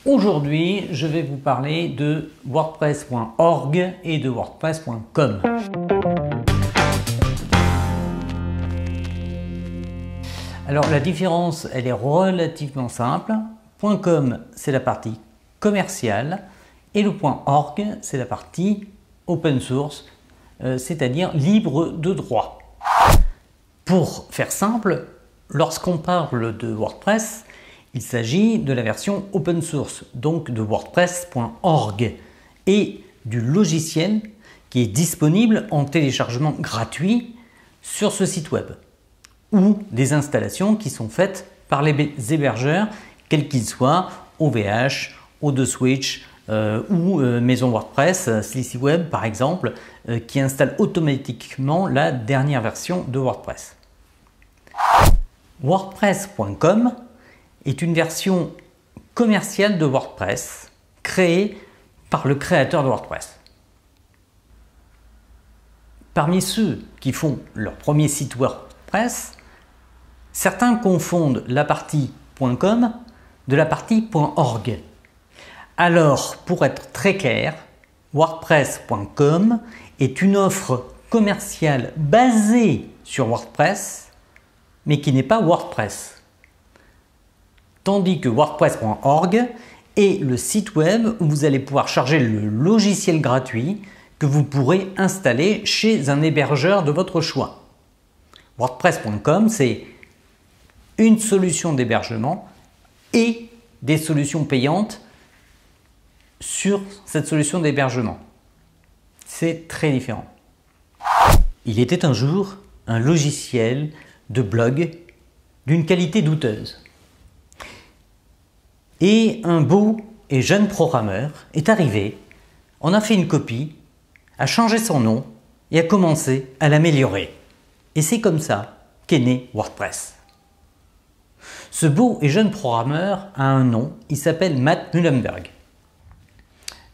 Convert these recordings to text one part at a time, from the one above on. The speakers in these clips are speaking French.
Aujourd'hui, je vais vous parler de WordPress.org et de WordPress.com. Alors la différence, elle est relativement simple. .com, c'est la partie commerciale et le .org, c'est la partie open source, c'est-à-dire libre de droit. Pour faire simple, lorsqu'on parle de WordPress, il s'agit de la version open source, donc de WordPress.org et du logiciel qui est disponible en téléchargement gratuit sur ce site web ou des installations qui sont faites par les hébergeurs, quels qu'ils soient, OVH, O2Switch ou Maison WordPress, Slicy Web par exemple, qui installent automatiquement la dernière version de WordPress. WordPress.com est une version commerciale de WordPress créée par le créateur de WordPress. Parmi ceux qui font leur premier site WordPress, certains confondent la partie .com de la partie .org. Alors, pour être très clair, WordPress.com est une offre commerciale basée sur WordPress, mais qui n'est pas WordPress. Tandis que WordPress.org est le site web où vous allez pouvoir charger le logiciel gratuit que vous pourrez installer chez un hébergeur de votre choix. WordPress.com, c'est une solution d'hébergement et des solutions payantes sur cette solution d'hébergement. C'est très différent. Il était un jour un logiciel de blog d'une qualité douteuse. Et un beau et jeune programmeur est arrivé, en a fait une copie, a changé son nom et a commencé à l'améliorer. Et c'est comme ça qu'est né WordPress. Ce beau et jeune programmeur a un nom, il s'appelle Matt Mullenberg.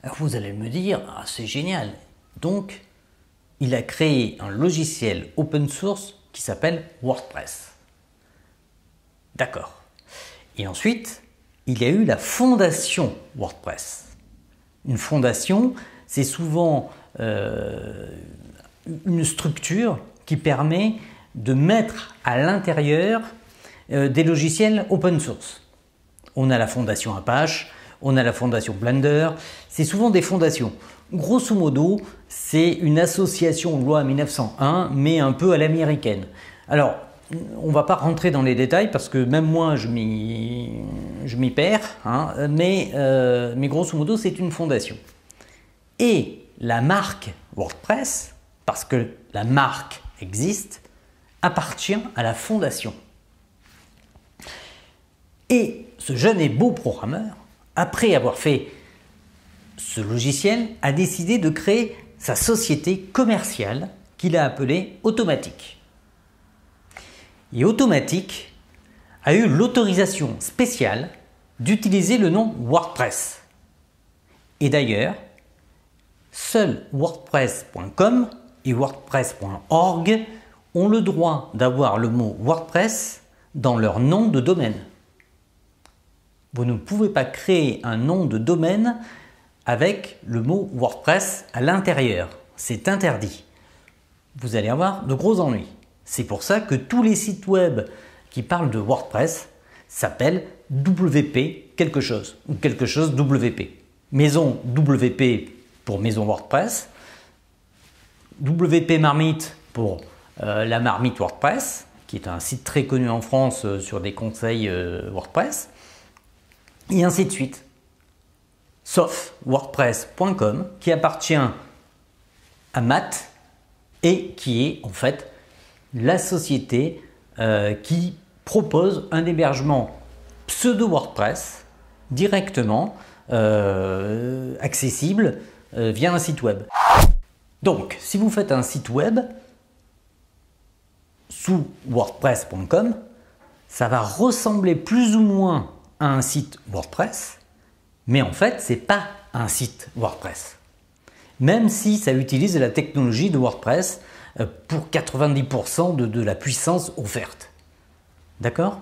Alors vous allez me dire, ah, c'est génial. Donc, il a créé un logiciel open source qui s'appelle WordPress. D'accord. Et ensuite, il y a eu la fondation WordPress. Une fondation, c'est souvent une structure qui permet de mettre à l'intérieur des logiciels open source. On a la fondation Apache, on a la fondation Blender, c'est souvent des fondations. Grosso modo, c'est une association loi 1901, mais un peu à l'américaine. Alors, on ne va pas rentrer dans les détails parce que même moi je m'y perds, hein, mais grosso modo c'est une fondation. Et la marque WordPress, parce que la marque existe, appartient à la fondation. Et ce jeune et beau programmeur, après avoir fait ce logiciel, a décidé de créer sa société commerciale qu'il a appelée Automattic. Et Automattic a eu l'autorisation spéciale d'utiliser le nom WordPress. Et d'ailleurs, seuls WordPress.com et WordPress.org ont le droit d'avoir le mot WordPress dans leur nom de domaine. Vous ne pouvez pas créer un nom de domaine avec le mot WordPress à l'intérieur. C'est interdit. Vous allez avoir de gros ennuis. C'est pour ça que tous les sites web qui parlent de WordPress s'appellent WP quelque chose ou quelque chose WP. Maison WP pour Maison WordPress, WP Marmite pour la Marmite WordPress, qui est un site très connu en France sur des conseils WordPress, et ainsi de suite. Sauf WordPress.com qui appartient à Matt et qui est en fait la société qui propose un hébergement pseudo-WordPress directement accessible via un site web. Donc, si vous faites un site web sous WordPress.com, ça va ressembler plus ou moins à un site WordPress, mais en fait, ce n'est pas un site WordPress. Même si ça utilise la technologie de WordPress pour 90% de la puissance offerte. D'accord?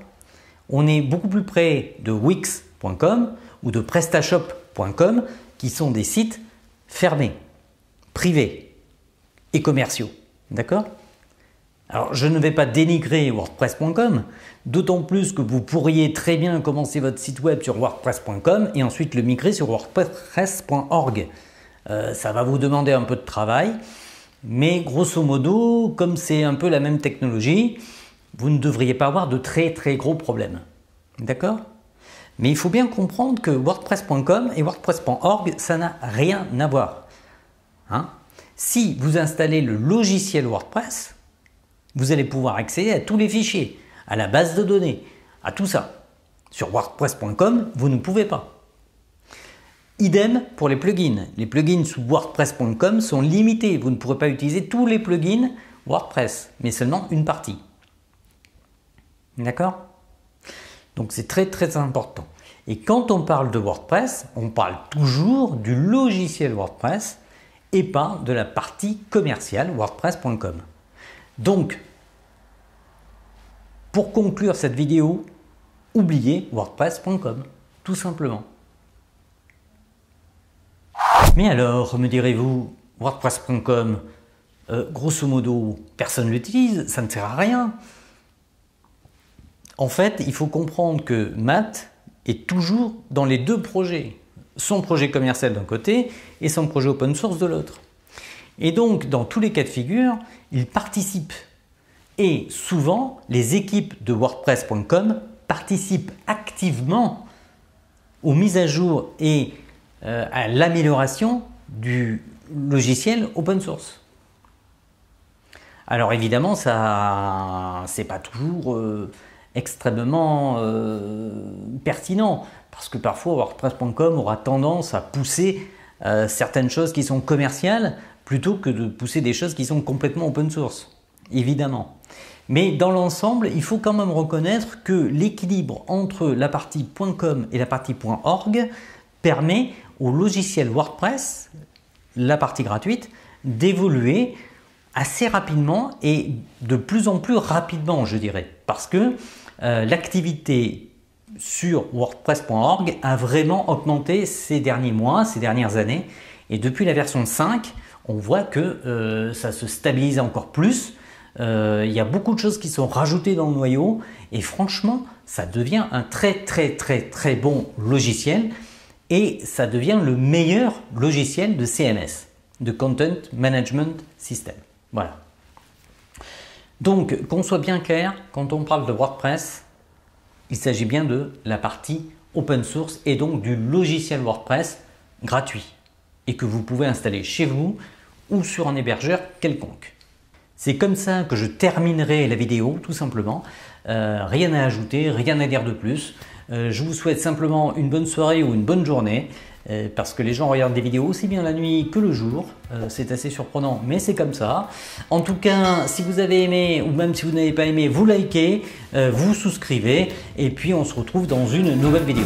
On est beaucoup plus près de Wix.com ou de prestashop.com qui sont des sites fermés, privés et commerciaux. D'accord? Alors, je ne vais pas dénigrer WordPress.com, d'autant plus que vous pourriez très bien commencer votre site web sur WordPress.com et ensuite le migrer sur WordPress.org. Ça va vous demander un peu de travail, mais grosso modo, comme c'est un peu la même technologie, vous ne devriez pas avoir de très gros problèmes. D'accord? Mais il faut bien comprendre que WordPress.com et WordPress.org, ça n'a rien à voir. Hein? Si vous installez le logiciel WordPress, vous allez pouvoir accéder à tous les fichiers, à la base de données, à tout ça. Sur WordPress.com, vous ne pouvez pas. Idem pour les plugins. Les plugins sous WordPress.com sont limités. Vous ne pourrez pas utiliser tous les plugins WordPress, mais seulement une partie. D'accord? Donc c'est très important. Et quand on parle de WordPress, on parle toujours du logiciel WordPress et pas de la partie commerciale WordPress.com. Donc, pour conclure cette vidéo, oubliez WordPress.com, tout simplement. Mais alors, me direz-vous, WordPress.com, grosso modo, personne ne l'utilise, ça ne sert à rien. En fait, il faut comprendre que Matt est toujours dans les deux projets. Son projet commercial d'un côté et son projet open source de l'autre. Et donc, dans tous les cas de figure, il participe. Et souvent, les équipes de WordPress.com participent activement aux mises à jour et à l'amélioration du logiciel open source. Alors évidemment, ça, c'est pas toujours extrêmement pertinent, parce que parfois WordPress.com aura tendance à pousser certaines choses qui sont commerciales plutôt que de pousser des choses qui sont complètement open source, évidemment. Mais dans l'ensemble, il faut quand même reconnaître que l'équilibre entre la partie .com et la partie .org permet au logiciel WordPress, la partie gratuite, d'évoluer assez rapidement et de plus en plus rapidement, je dirais, parce que l'activité sur WordPress.org a vraiment augmenté ces derniers mois, ces dernières années, et depuis la version 5, on voit que ça se stabilise encore plus. Il y a beaucoup de choses qui sont rajoutées dans le noyau et franchement, ça devient un très bon logiciel et ça devient le meilleur logiciel de CMS, de Content Management System. Voilà. Donc, qu'on soit bien clair, quand on parle de WordPress, il s'agit bien de la partie open source et donc du logiciel WordPress gratuit et que vous pouvez installer chez vous ou sur un hébergeur quelconque. C'est comme ça que je terminerai la vidéo, tout simplement. Rien à ajouter, rien à dire de plus. Je vous souhaite simplement une bonne soirée ou une bonne journée, parce que les gens regardent des vidéos aussi bien la nuit que le jour. C'est assez surprenant, mais c'est comme ça. En tout cas, si vous avez aimé, ou même si vous n'avez pas aimé, vous likez, vous souscrivez, et puis on se retrouve dans une nouvelle vidéo.